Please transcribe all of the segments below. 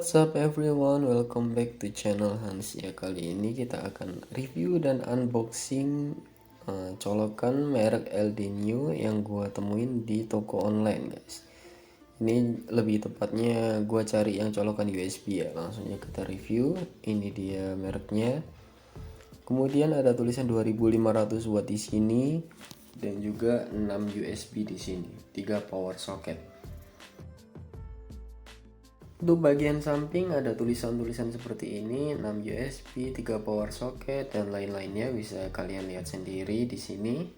What's up everyone, welcome back to channel Hans ya. Kali ini kita akan review dan unboxing colokan merek LD New yang gua temuin di toko online guys. Ini lebih tepatnya gua cari yang colokan USB ya. Langsung aja kita review. Ini dia mereknya. Kemudian ada tulisan 2500 watt di sini dan juga 6 USB di sini, 3 power socket. Untuk bagian samping ada tulisan-tulisan seperti ini, 6 USB, 3 power socket dan lain-lainnya, bisa kalian lihat sendiri di sini.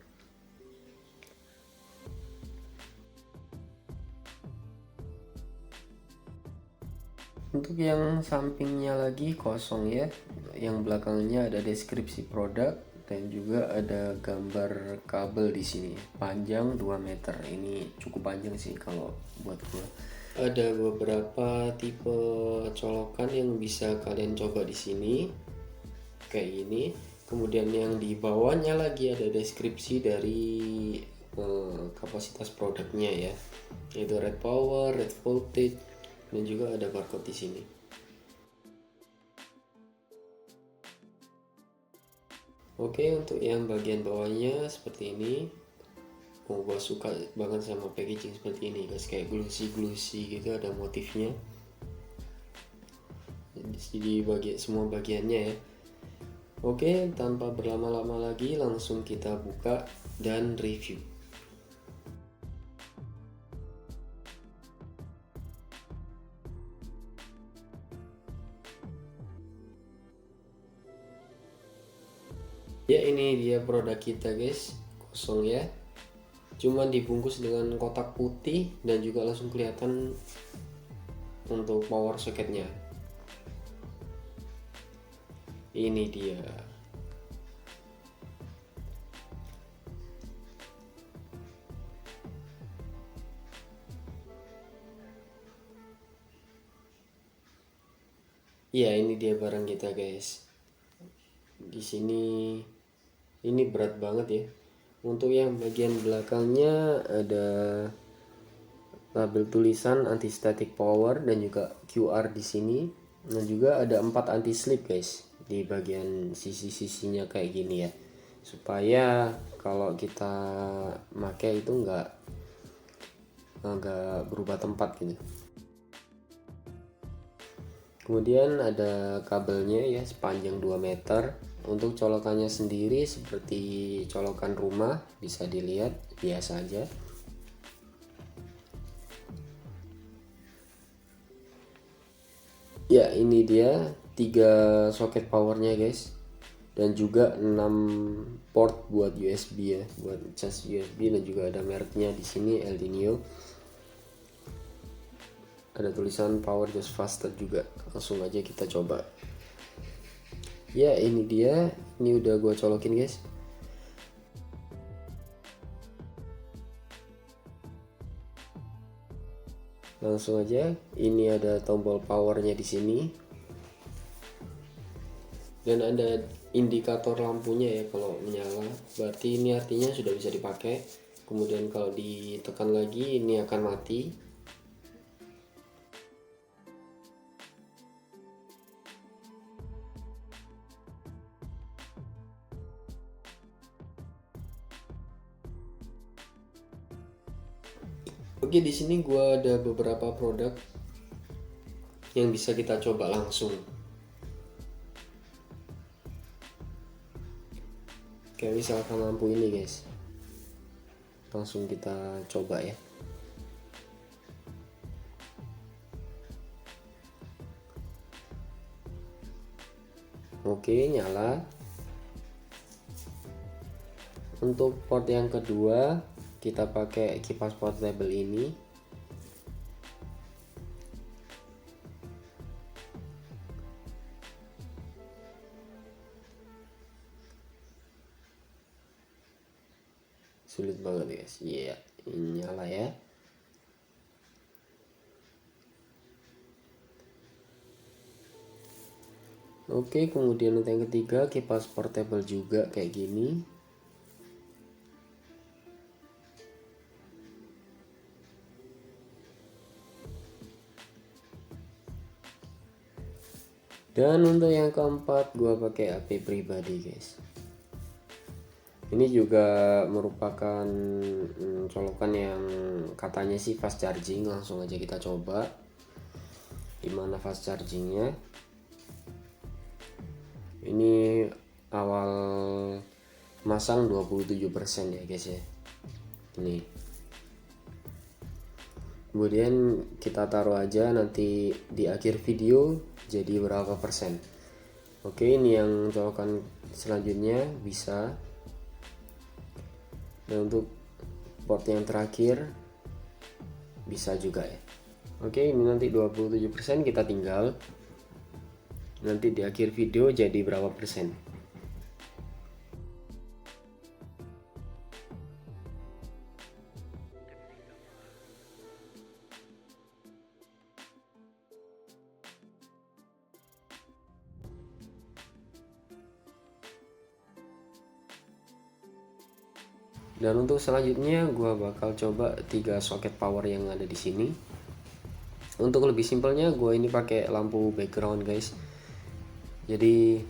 Untuk yang sampingnya lagi kosong ya. Yang belakangnya ada deskripsi produk dan juga ada gambar kabel di sini. Panjang 2 meter. Ini cukup panjang sih kalau buat gua. Ada beberapa tipe colokan yang bisa kalian coba di sini kayak ini. Kemudian yang di bawahnya lagi ada deskripsi dari kapasitas produknya ya, yaitu red power, red voltage, dan juga ada barcode di sini. Oke, untuk yang bagian bawahnya seperti ini. Gua suka banget sama packaging seperti ini guys, kayak glossy gitu, ada motifnya di semua bagiannya ya. Oke, tanpa berlama-lama lagi langsung kita buka dan review. Ya, ini dia produk kita guys, kosong ya, cuman dibungkus dengan kotak putih dan juga langsung kelihatan untuk power socketnya. Ini dia. Ya, ini dia barang kita guys. Di sini ini berat banget ya. Untuk yang bagian belakangnya ada label tulisan anti static power dan juga QR di sini. Dan juga ada 4 anti slip guys di bagian sisi-sisinya kayak gini ya. Supaya kalau kita pakai itu nggak berubah tempat gitu. Kemudian ada kabelnya ya, sepanjang 2 meter. Untuk colokannya sendiri seperti colokan rumah, bisa dilihat biasa aja. Ya, ini dia 3 soket powernya guys, dan juga 6 port buat USB ya, buat cas USB, dan juga ada mereknya di sini LD New. Ada tulisan power just faster juga. Langsung aja kita coba. Ya, ini dia. Ini udah gue colokin guys. Langsung aja. Ini ada tombol powernya di sini. Dan ada indikator lampunya ya kalau menyala. Berarti ini artinya sudah bisa dipakai. Kemudian kalau ditekan lagi ini akan mati. Oke, di sini gua ada beberapa produk yang bisa kita coba langsung. Kayak misalkan lampu ini guys. Langsung kita coba ya. Oke, nyala. Untuk port yang kedua kita pakai kipas portable ini. Sulit banget guys. Iya, ini nyala ya. Oke, kemudian untuk yang ketiga kipas portable juga kayak gini. Dan untuk yang keempat gua pakai HP pribadi guys. Ini juga merupakan colokan yang katanya sih fast charging. Langsung aja kita coba gimana fast chargingnya. Ini awal masang 27% ya guys ya. Ini kemudian kita taruh aja nanti di akhir video jadi berapa persen. Oke, ini yang colokan selanjutnya bisa. Dan untuk port yang terakhir bisa juga ya. Oke, ini nanti 27% kita tinggal nanti di akhir video jadi berapa persen. Dan untuk selanjutnya gua bakal coba 3 soket power yang ada di sini. Untuk lebih simpelnya gua ini pakai lampu background guys. Jadi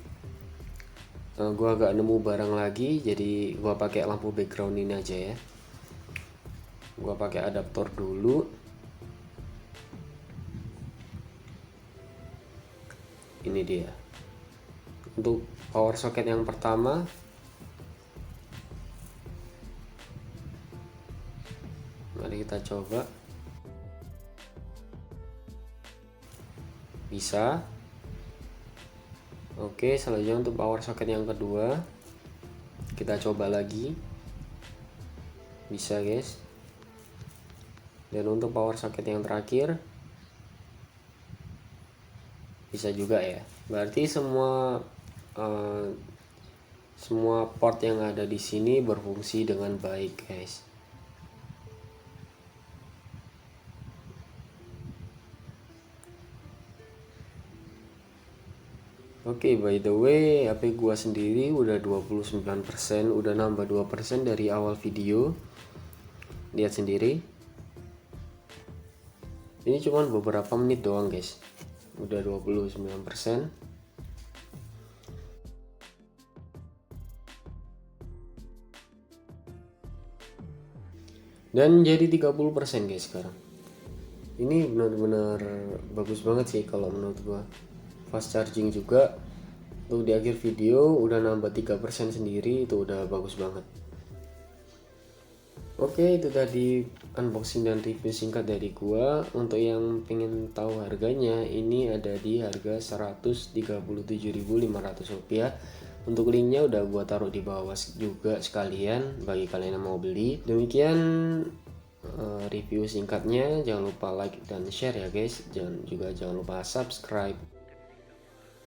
gua gak nemu barang lagi, jadi gua pakai lampu background ini aja ya. Gua pakai adaptor dulu. Ini dia. Untuk power socket yang pertama mari kita coba. Bisa. Oke, selanjutnya untuk power socket yang kedua kita coba lagi. Bisa guys. Dan untuk power socket yang terakhir bisa juga ya. Berarti semua port yang ada di sini berfungsi dengan baik guys. Oke, by the way, HP gua sendiri udah 29%, udah nambah 2% dari awal video. Lihat sendiri. Ini cuman beberapa menit doang, guys. Udah 29%. Dan jadi 30% guys sekarang. Ini benar-benar bagus banget sih kalau menurut gua. Fast charging juga. Tuh di akhir video udah nambah 3% sendiri, itu udah bagus banget. Oke, itu tadi unboxing dan review singkat dari gua. Untuk yang pengen tahu harganya, ini ada di harga Rp137.500. Untuk linknya udah gua taruh di bawah juga sekalian bagi kalian yang mau beli. Demikian review singkatnya. Jangan lupa like dan share ya guys. Jangan lupa subscribe.